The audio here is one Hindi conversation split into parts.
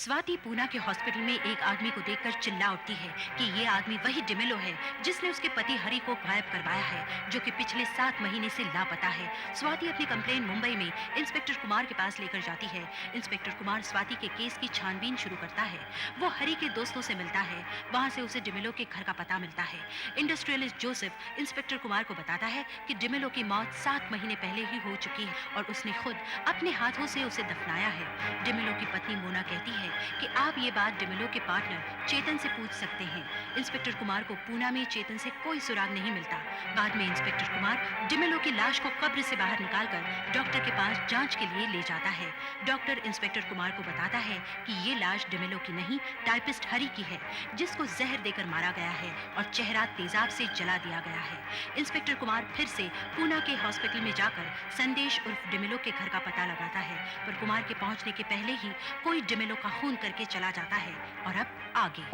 स्वाति पूना के हॉस्पिटल में एक आदमी को देखकर चिल्ला उठती है कि ये आदमी वही डिमेलो है जिसने उसके पति हरि को गायब करवाया है, जो कि पिछले 7 महीने से लापता है। स्वाति अपनी कंप्लेन मुंबई में इंस्पेक्टर कुमार के पास लेकर जाती है। इंस्पेक्टर कुमार स्वाति के केस की छानबीन शुरू करता है। वो हरि के दोस्तों से मिलता है। वहां से उसे डिमेलो के घर का पता मिलता है। इंडस्ट्रियलिस्ट जोसेफ इंस्पेक्टर कुमार को बताता है कि डिमेलो की मौत 7 महीने पहले ही हो चुकी है और उसने खुद अपने हाथों से उसे दफनाया है। डिमेलो की पत्नी मोना कहती है कि आप ये बात डिमेलो के पार्टनर चेतन से पूछ सकते हैं। इंस्पेक्टर कुमार को पूना में चेतन से कोई सुराग नहीं मिलता। बाद में इंस्पेक्टर कुमार डिमेलो की लाश को कब्र से बाहर निकालकर डॉक्टर के पास जांच के लिए ले जाता है। डॉक्टर इंस्पेक्टर कुमार को बताता है कि ये लाश डिमेलो की नहीं, टाइपिस्ट हरि की है, जिसको जहर देकर मारा गया है और चेहरा तेजाब से जला दिया गया है। इंस्पेक्टर कुमार फिर से पूना के हॉस्पिटल में जाकर संदेश उर्फ डिमेलो के घर का पता लगाता है, पर कुमार के पहुंचने के पहले ही कोई डिमेलो का खून करके चला जाता है। और अब आगे।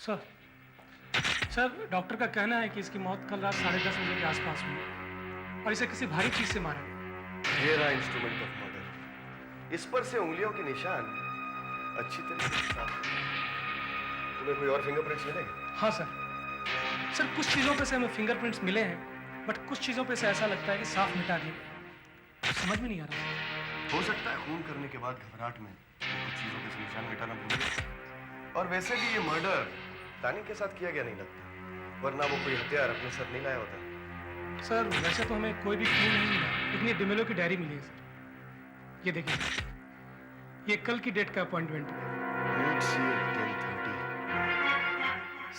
सर सर डॉक्टर का कहना है कि इसकी मौत कल रात 10:30 बजे के आसपास हुई और इसे किसी भारी चीज से मारा गया। ये रहा इंस्ट्रूमेंट ऑफ मर्डर। इस पर से उंगलियों के निशान अच्छी तरीके से साफ हैं। तुम्हें कोई और फिंगरप्रिंट्स मिले? हाँ सर कुछ चीजों पे से हमें फिंगरप्रिंट्स मिले हैं, बट कुछ चीजों पे से ऐसा लगता है कि साफ मिटा दिए। समझ में नहीं आ रहा। हो सकता है खून करने के बाद घबराहट में कुछ चीजों पे से निशान मिटाना भूल गए। और वैसे भी ये मर्डर तानी के साथ किया गया नहीं लगता, वरना वो कोई हथियार अपने साथ नहीं लाया होता। सर वैसे तो हमें कोई भी क्लू नहीं मिला, इतनी डिमेलो की डायरी मिली है सर। ये देखिए, ये कल की डेट का अपॉइंटमेंट है। मीट सी एट 10:30।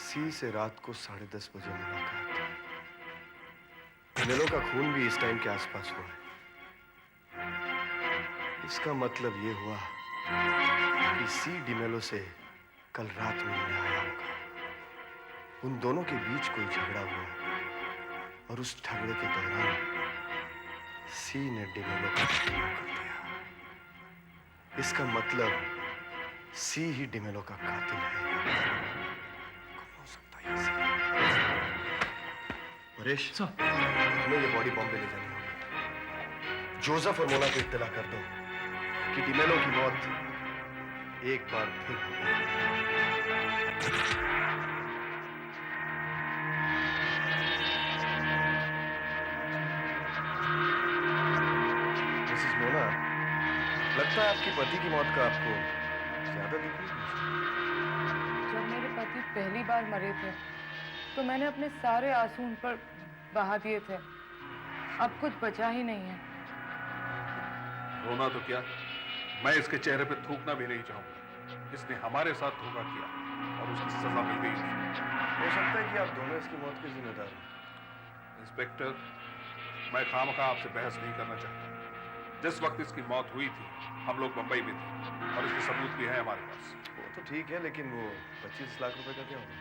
सी से रात को 10:30 बजे मुलाकात। डिमेलो का खून भी इस टाइम के आसपास हुआ है। इसका मतलब ये हुआ कि सी डिमेलो से कल रात मिलने आया होगा। उन दोनों के बीच कोई झगड़ा हुआ और उस झगड़े के दौरान सी ने डिमेलो को कत्ल कर दिया। इसका मतलब सी ही डिमेलो का कातिल है। कौन हो सकता है ये? परेश, हमें ये बॉडी बॉम्बे ले जानी होगी। जोसेफ और मोना को इत्तला कर दो कि डिमेलो की मौत एक बार फिर हो गई। मिसेस मोना, लगता है आपकी पति की मौत का आपको ज्यादा दुख नहीं? जब मेरे पति पहली बार मरे थे तो मैंने अपने सारे आंसू उन पर बहा दिए थे। अब कुछ बचा ही नहीं है। रोना तो क्या, मैं इसके चेहरे पे थूकना भी नहीं चाहूंगा। इसने हमारे साथ धोखा किया और उसकी सजा मिल गई। हो सकता है कि आप दोनों इसकी मौत के जिम्मेदार हैं। इंस्पेक्टर, मैं खामखा आपसे बहस नहीं करना चाहता। जिस वक्त इसकी मौत हुई थी हम लोग मुंबई में थे और इसके सबूत भी हैं हमारे पास। वो तो ठीक है, लेकिन वो 25 लाख रुपए का क्या होगा?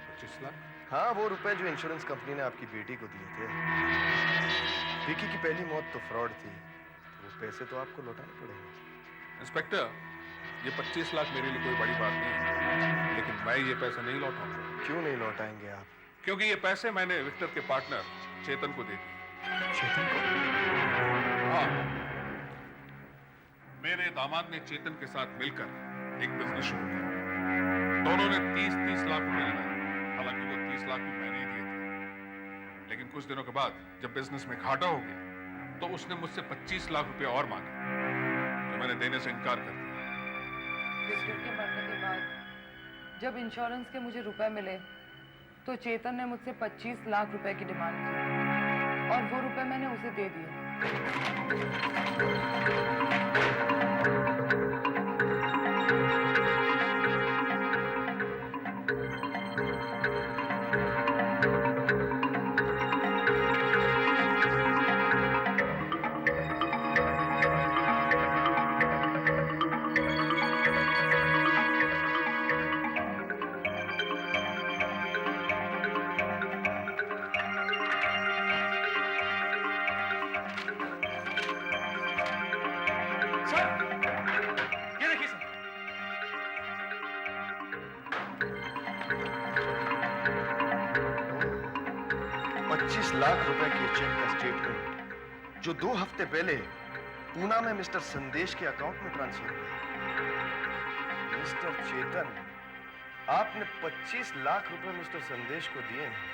25 लाख? हाँ, वो रुपए जो इंश्योरेंस कंपनी ने आपकी बेटी को दिए थे। विकी की पहली मौत तो फ्रॉड थी, वो पैसे तो आपको लौटाने पड़ेंगे। इंस्पेक्टर, ये 25 लाख मेरे लिए कोई बड़ी बात नहीं है, लेकिन मैं ये पैसे नहीं लौटाऊंगा। क्यों नहीं लौटाएंगे आप? क्योंकि ये पैसे मैंने विक्टर के पार्टनर चेतन को दे दिए। चेतन को? हाँ, मेरे दामाद ने चेतन के साथ मिलकर एक बिजनेस शुरू किया। दोनों ने 30-30 लाख रुपए लगाए। हालांकि वो 30 लाख भी मैंने ही दिए थे, लेकिन कुछ दिनों के बाद जब बिजनेस में घाटा हो गया तो उसने मुझसे 25 लाख रुपए और मांगे, जो मैंने देने से इनकार कर दिया। विक्टर के मरने के बाद जब इंश्योरेंस के मुझे रुपए मिले तो चेतन ने मुझसे 25 लाख रुपए की डिमांड की और वो रुपए मैंने उसे दे दिए। सर, ये देखिए सर। $25 लाख रुपए के चेक का स्टेटमेंट जो 2 हफ्ते पहले पूना में मिस्टर संदेश के अकाउंट में ट्रांसफर हुआ। मिस्टर चेतन, आपने 25 लाख रुपए मिस्टर संदेश को दिए हैं।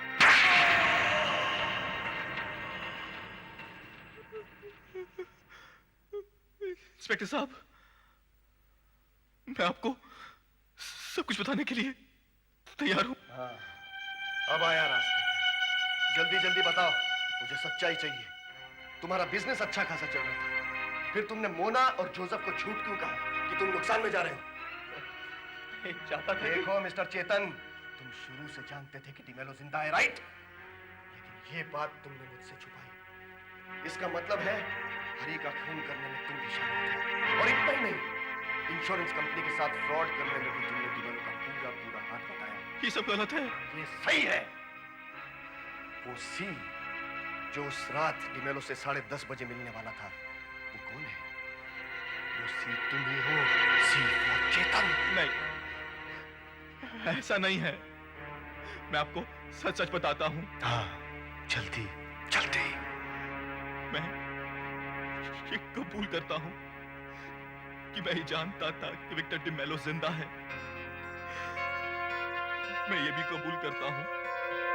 इंस्पेक्टर साहब, मैं आपको सब कुछ बताने के लिए तैयार हूं। हाँ, अब आया रास्ते पे। जल्दी जल्दी बताओ, मुझे सच्चाई चाहिए। तुम्हारा बिजनेस अच्छा खासा चल रहा था, फिर तुमने मोना और जोसेफ को झूठ क्यों कहा कि तुम नुकसान में जा रहे हो? चाहता था देखो मिस्टर चेतन, तुम शुरू से जानते थे कि डिमेलो जिंदा है, राइट? लेकिन ये बात तुमने मुझसे छुपाई। इसका मतलब है हरी का खून करने में तुम भी शामिल थे। और इतना ही नहीं, इंश्योरेंस कंपनी के साथ फ्रॉड करने में भी तुमने डिमेलो का पूरा पूरा हाथ बताया। ये सब गलत है। ये सही है। वो सी जो उस रात डिमेलो से 10:30 बजे मिलने वाला था, वो कौन है? वो सी तुम ही हो, सी फॉर चेतन। नहीं, ऐसा नहीं है। मैं आपको सच सच बताता हूं। हाँ, जल्दी जल्दी। मैं ये कबूल करता हूं कि मैं ही जानता था कि विक्टर डिमेलो जिंदा है। मैं ये भी कबूल करता हूं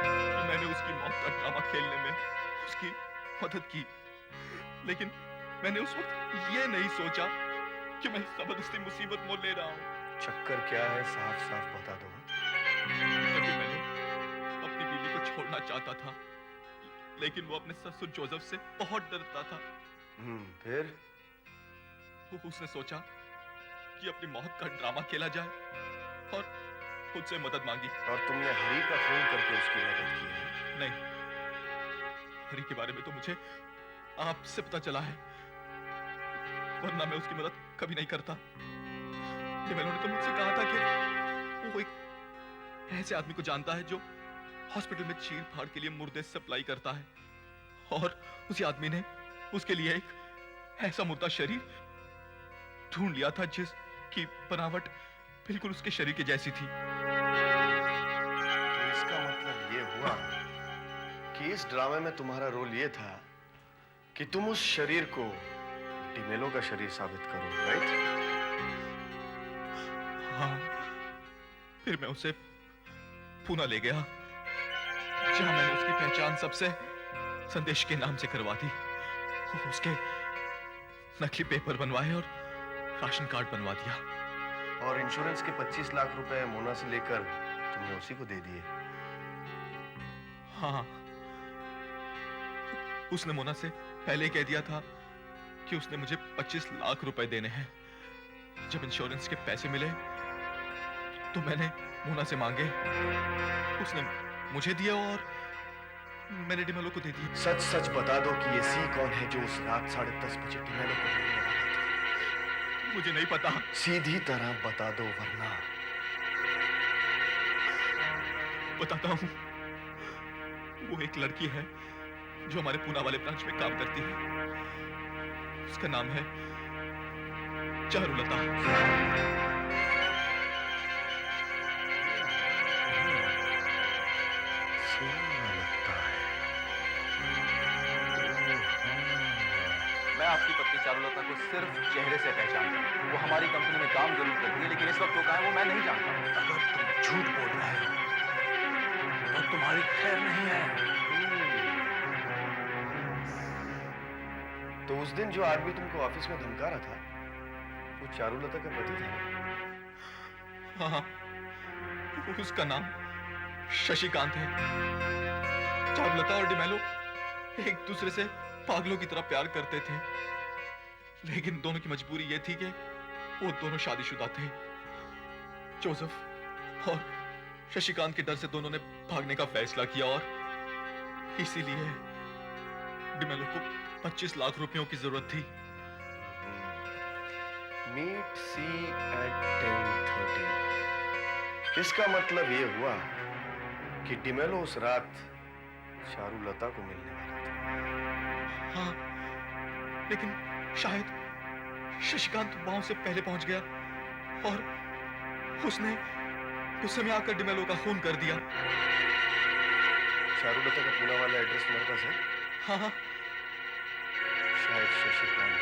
कि मैंने उसकी मौत का ड्रामा खेलने में उसकी मदद की, लेकिन मैंने उस वक्त ये नहीं सोचा कि मैं जबरदस्ती मुसीबत मोल ले रहा हूं। चक्कर क्या है, साफ साफ बता दो। तभी मैंने अपनी बीवी को छोड़ना चाहता था, लेकिन वो अपने ससुर जोसेफ से बहुत डरता था। फिर? उसने सोचा कि अपनी मौत का ड्रामा खेला जाए और मुझसे मदद मांगी। और तुमने हरी का फोन करके उसकी मदद की है? नहीं, हरी के बारे में तो मुझे आपसे पता चला है, वरना मैं उसकी मदद कभी नहीं करता। डिमेलो ने तो मुझसे कहा था कि वो एक ऐसे आदमी को जानता है जो हॉस्पिटल में चीर फाड़ के लिए मुर्दे सप्लाई करता है, और उसी आदमी ने उसके लिए एक ऐसा मुर्दा शरीर ढूंढ लिया था जिसकी बनावट बिल्कुल उसके शरीर की जैसी थी। तो इसका मतलब ये हुआ कि इस ड्रामे में तुम्हारा रोल ये था कि तुम उस शरीर को डिमेलो का शरीर साबित करो, राइट? हाँ, फिर मैं उसे पूना ले गया, जहां मैंने उसकी पहचान सबसे संदेश के नाम से करवा दी। उसके नकली पेपर बनवाए और राशन कार्ड बनवा दिया। और इंश्योरेंस के 25 लाख रुपए मोना से लेकर तुमने उसी को दे दिए? हाँ, उसने मोना से पहले कह दिया था कि उसने मुझे 25 लाख रुपए देने हैं। जब इंश्योरेंस के पैसे मिले तो मैंने मोना से मांगे, उसने मुझे दिया और मैंने डिमेलो को दे दिया। सच सच बता दो कि ये सी कौन है जो उस रात 10:30 बजे डिमेलो को मिलने वाला था? मुझे नहीं पता। सीधी तरह बता दो, वरना बताता हूं। वो एक लड़की है जो हमारे पूना वाले ब्रांच में काम करती है। उसका नाम है चारुलता। मैं आपकी पत्नी चारुलता को सिर्फ चेहरे से पहचानता हूँ। वो हमारी कंपनी में काम जरूर करती है, लेकिन इस वक्त वो कहाँ है वो मैं नहीं जानता। अगर तुम झूठ बोल रहे हो तो तुम्हारी खैर नहीं है। तो उस दिन जो आदमी तुमको ऑफिस में धमका रहा था, वो चारुलता का पति था? हाँ, उसका नाम शशिकांत है। चारुलता और डिमेलो एक दूसरे से पागलों की तरह प्यार करते थे, लेकिन दोनों की मजबूरी यह थी कि वो दोनों शादीशुदा थे। जोसेफ और शशिकांत के डर से दोनों ने भागने का फैसला किया और इसीलिए डिमेलो को 25 लाख रुपयों की जरूरत थी। मीट सी एट 10:30। इसका मतलब ये हुआ कि डिमेलो उस रात चारुलता को मिलने वाला था। हाँ, लेकिन शायद शशिकांत वहां से पहले पहुंच गया और उसने गुस्से में आकर डिमेलो का खून कर दिया। चारुलता का पुणे वाला एड्रेस तुम्हारे पास है? हाँ हाँ, शायद शशिकांत।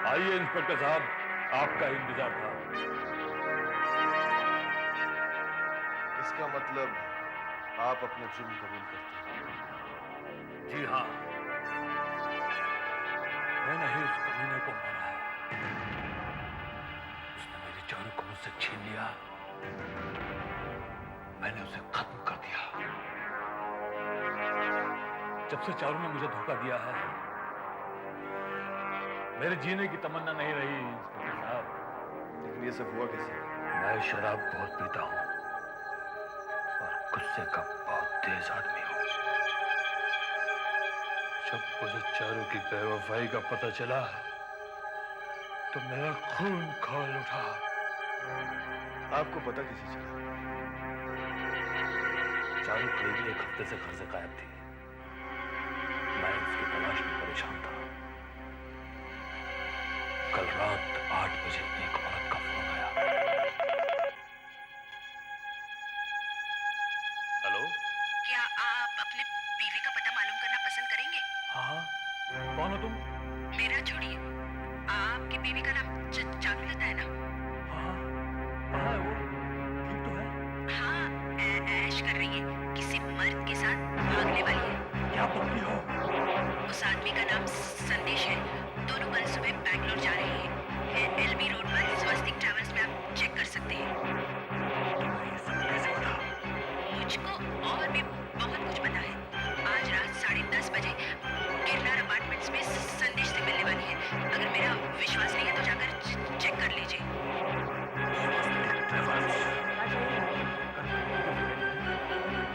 आइए इंस्पेक्टर साहब, आपका इंतजार था। इसका मतलब आप अपना जुर्म कबूल करते हैं? जी हाँ, मैंने ही उस कमीने को मारा है। उसने मेरी चारू को मुझसे छीन लिया, मैंने उसे खत्म कर दिया। जब से चारू ने मुझे धोखा दिया है, मेरे जीने की तमन्ना नहीं रही इंस्पेक्टर साहब। लेकिन ये सब हुआ कैसे? मैं शराब बहुत पीता हूं और गुस्से का बहुत तेज आदमी हूं। जब मुझे चारू की बेवफाई का पता चला तो मेरा खून खौल उठा। आपको पता कैसे चला? चारू करीब 1 हफ्ते से घर से गायब थी। मैं उसकी तलाश में परेशान था। कल रात 8 बजे एक औरत का फोन आया। हेलो, क्या आप अपने बीवी का पता मालूम करना पसंद करेंगे? हाँ, कौन हो तुम? मेरा छोड़िए, आपकी बीवी का नाम चारुलता है ना? हाँ, कहाँ है वो? ठीक तो है? हाँ, ऐश कर रही है, किसी मर्द के साथ भागने वाली है। क्या पकड़ी हो? उस आदमी का नाम संदेश है। दोनों कल सुबह बैंगलोर जा रहे हैं। एलबी रोड पर स्वस्तिक ट्रैवल्स में आप चेक कर सकते हैं। तुम्हें ये सब कैसे पता? मुझको और भी बहुत कुछ पता है। आज रात 10:30 बजे गिरनार अपार्टमेंट्स में संदेश से मिलने वाली है। अगर मेरा विश्वास नहीं है तो जाकर चेक कर लीजिए।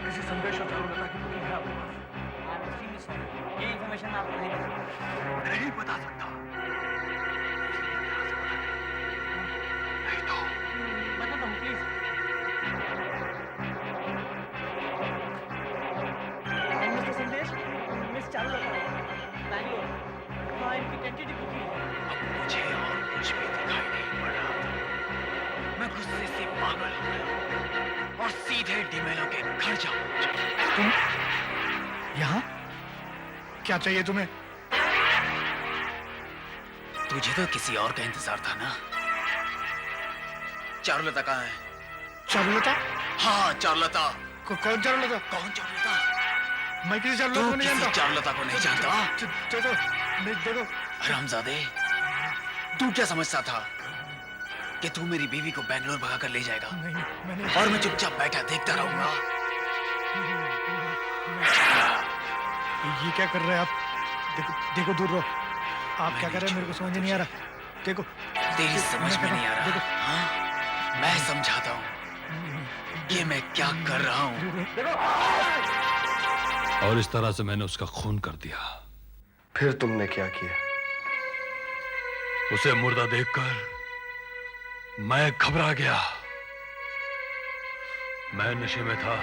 किसी संदेश और चारुलता की बुकिंग है आपके पास? ये इंफॉर्मेशन आपको नहीं दे सकता। नहीं बता सकता। नहीं तो बताता हूँ प्लीज। मिस्टर संदेश, मिस चारुलता, बैंगलोर। हाँ, इनकी टेंटेटिव बुकिंग है। अब मुझे और कुछ भी दिखाई नहीं पड़ रहा। मैं गुस्से से पागल हो गया और सीधे डिमेलो के घर जा पहुंचा। तुम यहाँ? क्या चाहिए तुम्हें? तुझे तो किसी और का इंतजार था ना। चारुलता कहाँ है? चारुलता? हाँ, चारुलता। कौन चारुलता? कौन चारुलता? मैं किसी चारुलता तू को नहीं किसी जानता। चारुलता को नहीं जानता? देखो, नहीं देखो। हरामजादे, तू क्या समझता था कि तू मेरी बीवी को बैंगलोर भगा कर ले जाएगा नहीं, मैंने और मैं चुपचाप बैठा देखता रहूंगा? ये क्या कर रहे हैं आप? देखो, देखो, दूर रहो। आप क्या कर रहे हैं? मेरे को समझ नहीं आ रहा। देखो, तेरी समझ में नहीं आ रहा? देखो। हाँ? मैं समझाता हूँ कि मैं क्या कर रहा हूँ। और इस तरह से मैंने उसका खून कर दिया। फिर तुमने क्या किया? उसे मुर्दा देखकर मैं घबरा गया। मैं नशे में था,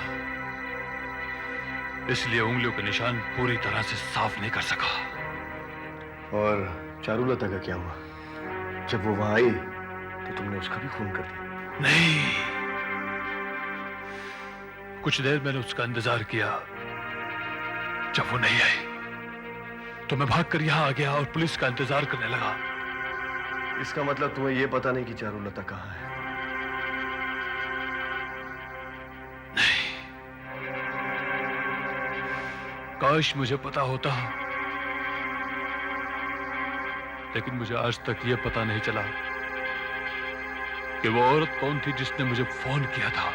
इसलिए उंगलियों के निशान पूरी तरह से साफ नहीं कर सका। और चारुलता का क्या हुआ? जब वो वहां आई तो तुमने उसका भी खून कर दिया। नहीं, कुछ देर मैंने उसका इंतजार किया। जब वो नहीं आई तो मैं भागकर यहां आ गया और पुलिस का इंतजार करने लगा। इसका मतलब तुम्हें यह पता नहीं कि चारुलता कहाँ है? नहीं, काश मुझे पता होता, लेकिन मुझे आज तक यह पता नहीं चला कि वो औरत कौन थी जिसने मुझे फोन किया था।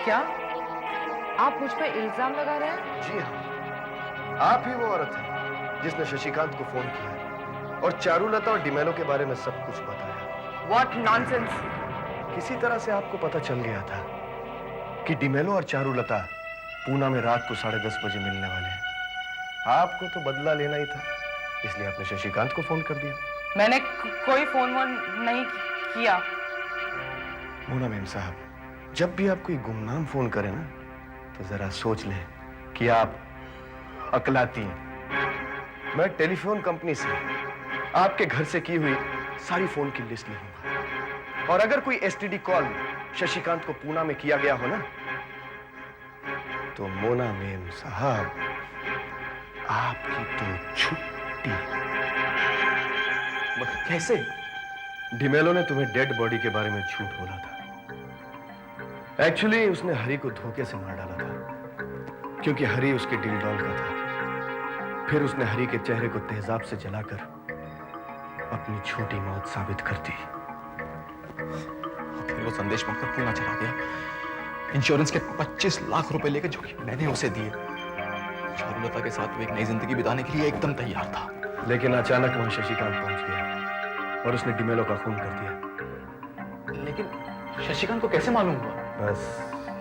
क्या आप मुझ पे इल्जाम लगा रहे हैं? जी हाँ, आप ही वो औरत है जिसने शशिकांत को फोन किया और चारुलता और डिमेलो के बारे में सब कुछ बताया। What nonsense! किसी तरह से आपको पता चल गया था कि डिमेलो और चारुलता पूना में रात को 10:30 बजे मिलने वाले हैं। आपको तो बदला लेना ही था, इसलिए आपने शशिकांत को फोन कर दिया। मैंने कोई फोन वोन नहीं किया। मोना मैम साहब, जब भी आप कोई गुमनाम फोन करें ना, तो जरा सोच लें कि आप अकलाती हैं। मैं टेलीफोन कंपनी से आपके घर से की हुई सारी फोन की लिस्ट लूंगा, और अगर कोई एसटीडी कॉल शशिकांत को पूना में किया गया हो ना, तो मोना मैम साहब आपकी तो छुट्टी। मगर कैसे? डिमेलो ने तुम्हें डेड बॉडी के बारे में झूठ बोला था। एक्चुअली उसने हरी को धोखे से मार डाला था, क्योंकि हरी उसके दिल डॉल का था। फिर उसने हरी के चेहरे को तेजाब से जलाकर अपनी छोटी मौत साबित कर दी। फिर वो संदेश बनकर पूना चला गया, इंश्योरेंस के 25 लाख रुपए लेकर, जो कि मैंने उसे दिए। चारुलता के साथ वो एक नई जिंदगी बिताने के लिए एकदम तैयार था। लेकिन अचानक वहां शशिकांत पहुंच गया और उसने डिमेलो का खून कर दिया। लेकिन शशिकांत को कैसे मालूम हुआ? बस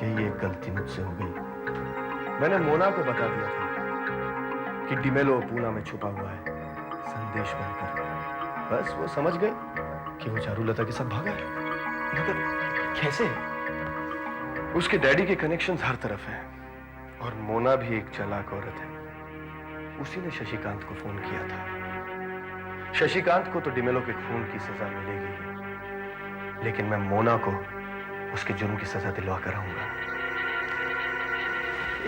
यही एक गलती मुझसे हो गई। मैंने मोना को बता दिया था कि डिमेलो पूना में छुपा हुआ है, संदेश बनकर। बस वो समझ गए कि वो चारुलता के साथ भागा है। मगर कैसे? उसके डैडी के कनेक्शंस हर तरफ हैं, और मोना भी एक चालाक औरत है। उसी ने शशिकांत को फोन किया था। शशिकांत को तो डिमेलो के खून की सजा मिलेगी, लेकिन मैं मोना को उसके जुर्म की सजा दिलवा कर आऊंगा।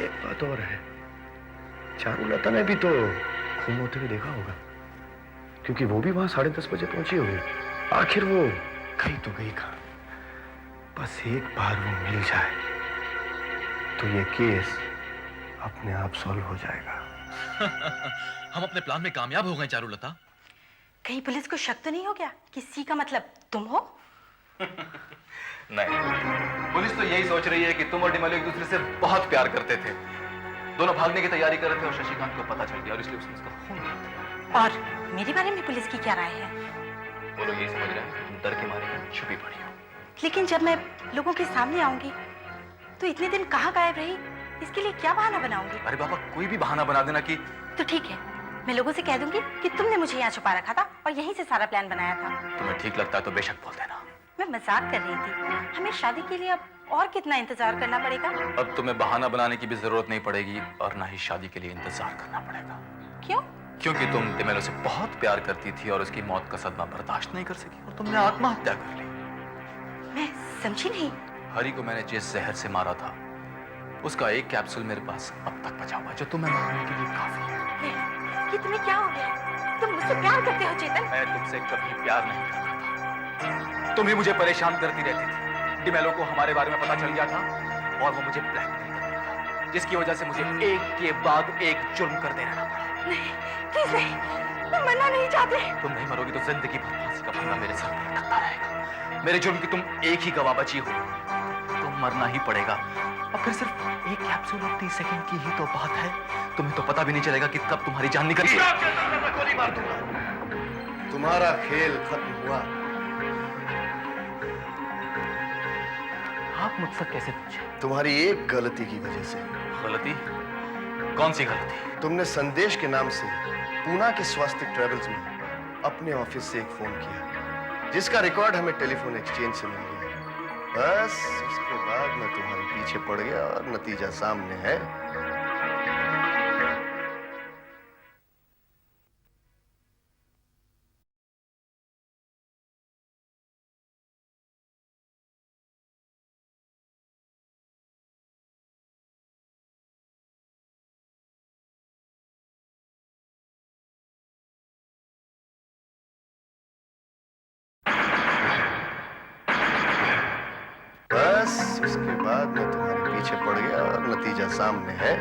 एक बात और है, चारुलता ने भी तो खून होते हुए देखा होगा, क्योंकि वो भी वहां 10:30 बजे पहुंची होगी। आखिर वो गई तो गई कहां? बस एक बार वो मिल जाए तो ये केस अपने आप सॉल्व हो जाएगा। हम अपने प्लान में कामयाब हो गए चारुलता। कहीं पुलिस को शक तो नहीं हो गया कि सी का मतलब तुम हो? नहीं, पुलिस तो यही सोच रही है कि तुम और डिमेलो एक दूसरे से बहुत प्यार करते थे। दोनों भागने की तैयारी कर रहे थे और शशिकांत को पता चल गया और इसलिए उसने उसका खून कर दिया। और मेरे बारे में पुलिस की क्या राय है? वो लोग यही समझ रहे हैं कि तुम डर के मारे में छुपी पड़ी हो। लेकिन जब मैं लोगों के सामने आऊंगी तो इतने दिन कहाँ गायब रही, इसके लिए क्या बहाना बनाऊंगी? अरे बाबा, कोई भी बहाना बना देना कि तो ठीक है, मैं लोगों से कह दूंगी कि तुमने मुझे यहाँ छुपा रखा था और यहीं से सारा प्लान बनाया था। तुम्हें ठीक लगता है तो बेशक बोल देना। मैं मजाक कर रही थी। हमें शादी के लिए अब और कितना इंतजार करना पड़ेगा? अब तुम्हें बहाना बनाने की भी जरूरत नहीं पड़ेगी और ना ही शादी के लिए इंतजार करना पड़ेगा। क्यों? क्योंकि तुम डिमेलो से बहुत प्यार करती थी और उसकी मौत का सदमा बर्दाश्त नहीं कर सकी और तुमने आत्महत्या कर ली। मैं समझी नहीं। हरी को मैंने जिस जहर से मारा था, उसका एक कैप्सूल मेरे पास अब तक बचा हुआ है, जो तुम्हें मारने के लिए काफी है। ये तुम्हें क्या हो गया? तुम मुझसे प्यार करते हो चेतन? मैं तुमसे कभी प्यार नहीं करता था। तुम ही मुझे परेशान करती रहती थी। डिमेलो को हमारे बारे में पता चल गया था और वो मुझे ब्लैकमेल करने लगा, जिसकी वजह से मुझे एक के बाद एक जुर्म करते रहना पड़ा। नहीं, प्लीज नहीं, मैं मरना नहीं चाहती। तुम नहीं मरोगी तो जिंदगी भर फांसी का फंदा मेरे सर पर लटकता रहेगा। मेरे जुर्म की तुम एक ही गवाह बची हो, तो मरना ही पड़ेगा। अब फिर सिर्फ एक कैप्सूल और 30 सेकंड की ही तो बात है। तुम्हें तो पता भी नहीं चलेगा कि कब तुम्हारी जान निकल गई। गोली मार दूंगा। तुम्हारा खेल खत्म हुआ। आप मुझसे कैसे पूछे? तुम्हारी एक गलती की वजह से। गलती? कौन सी गलती? तुमने संदेश के नाम से पूना के स्वास्थ्य ट्रेवल्स में अपने ऑफिस से एक फोन किया, जिसका रिकॉर्ड हमें टेलीफोन एक्सचेंज से मिल गया। बस उसके बाद मैं तुम्हारे पीछे पड़ गया और नतीजा सामने है। उसके बाद मैं तुम्हारे पीछे पड़ गया और नतीजा सामने है।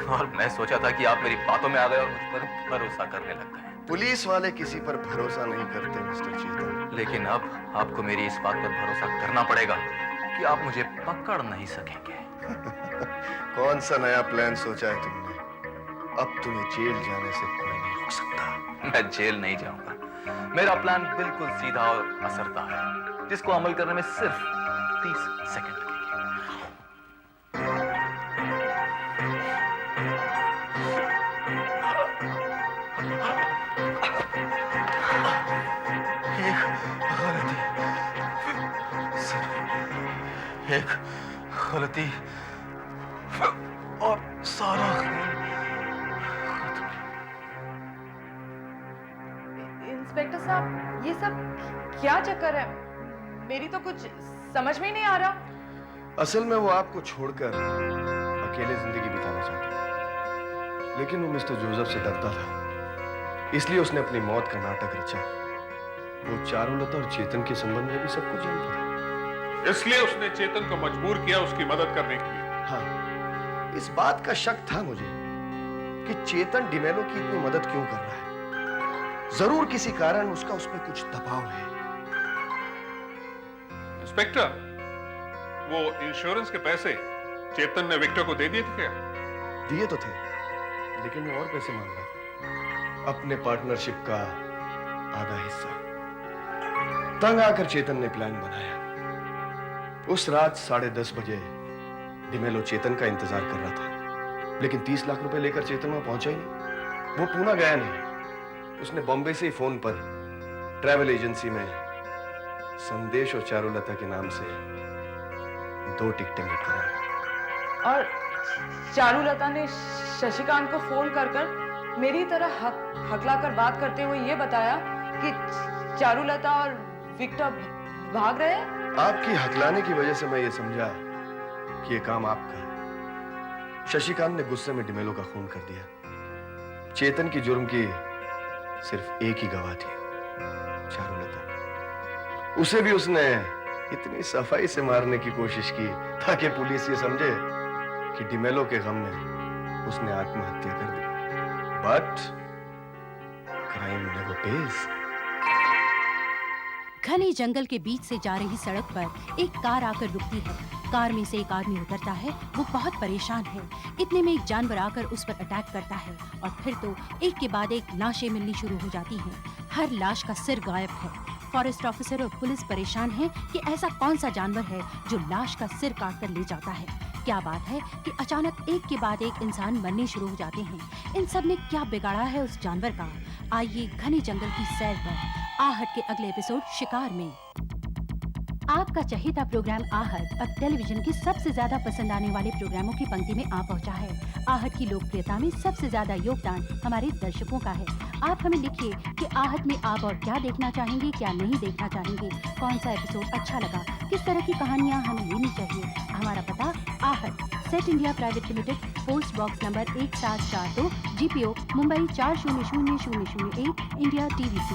और मैं सोचा था कि आप मेरी बातों में आ गए और मुझ पर भरोसा करने लग गए। पुलिस वाले किसी पर भरोसा नहीं करते मिस्टर चेतन। लेकिन अब आपको मेरी इस बात पर भरोसा करना पड़ेगा कि आप मुझे पकड़ नहीं सकेंगे। कौन सा नया प्लान सोचा है तुमने? अब तुम्हें जेल जाने से कोई नहीं रोक सकता। मैं जेल नहीं जाऊंगा। मेरा प्लान बिल्कुल सीधा और असरदार है, जिसको अमल करने में सिर्फ 30 सेकंड लगेंगे। एक गलती और सारा इंस्पेक्टर साहब, ये सब क्या चक्कर है? मेरी तो कुछ समझ में ही नहीं आ रहा। असल में वो आपको छोड़कर अकेले जिंदगी बिताना चाहता था, लेकिन वो मिस्टर जोसेफ से डरता था, इसलिए उसने अपनी मौत का नाटक रचा। वो चारुलता और चेतन के संबंध में भी सब कुछ जानता था, इसलिए उसने चेतन को मजबूर किया उसकी मदद करने के लिए। हाँ, इस बात का शक था मुझे कि चेतन डिमेलो की इतनी मदद क्यों कर रहा है। जरूर किसी कारण उसका उसमें कुछ दबाव है। इंस्पेक्टर, वो इंश्योरेंस के पैसे चेतन ने विक्टर को दे दिए थे क्या? दिए तो थे, लेकिन वो और पैसे मांग रहा था, अपने पार्टनरशिप का आधा हिस्सा। तंग आकर चेतन ने प्लान बनाया। उस रात 10:30 बजे डिमेलो चेतन का इंतजार कर रहा था, लेकिन 30 लाख रुपए लेकर चेतन वहां पहुंचा ही नहीं। वो पुणे गया नहीं। उसने बॉम्बे से ही फोन पर ट्रैवल एजेंसी में संदेश और चारुलता के नाम से 2 टिकटें बुक कराई। और चारुलता ने शशिकांत को फोन कर मेरी तरह हकलाकर बात करते हुए ये बताया कि चारुलता और विक्टर भाग रहे हैं। आपकी हकलाने की वजह से मैं ये समझा कि ये काम आपका है। शशिकांत ने गुस्से में डिमेलो का खून कर दिया। चेतन की जुर्म की सिर्फ एक ही गवाह थी, चारुलता। उसे भी उसने इतनी सफाई से मारने की कोशिश की ताकि पुलिस ये समझे कि डिमेलो के गम में उसने आत्महत्या कर दी। But crime never pays. घने जंगल के बीच से जा रही सड़क पर एक कार आकर रुकती है। कार में से एक आदमी उतरता है। वो बहुत परेशान है। इतने में एक जानवर आकर उस पर अटैक करता है और फिर तो एक के बाद एक लाशें मिलनी शुरू हो जाती हैं। हर लाश का सिर गायब है। फॉरेस्ट ऑफिसर और पुलिस परेशान है कि ऐसा कौन सा जानवर है जो लाश का सिर काट कर ले जाता है। क्या बात है कि अचानक एक के बाद एक इंसान मरने शुरू हो जाते हैं। इन सब ने क्या बिगाड़ा है उस जानवर का? आइए घने जंगल की सैर पर आहट के अगले एपिसोड शिकार में। आपका चहेता प्रोग्राम आहट अब टेलीविजन के सबसे ज्यादा पसंद आने वाले प्रोग्रामों की पंक्ति में आ पहुंचा है। आहट की लोकप्रियता में सबसे ज्यादा योगदान हमारे दर्शकों का है। आप हमें लिखिए कि आहट में आप और क्या देखना चाहेंगे, क्या नहीं देखना चाहेंगे, कौन सा एपिसोड अच्छा लगा, किस तरह की कहानियां हमें लेनी चाहिए। हमारा पता आहट, set India private limited, post box number 1742, GPO Mumbai 400001, India TVC।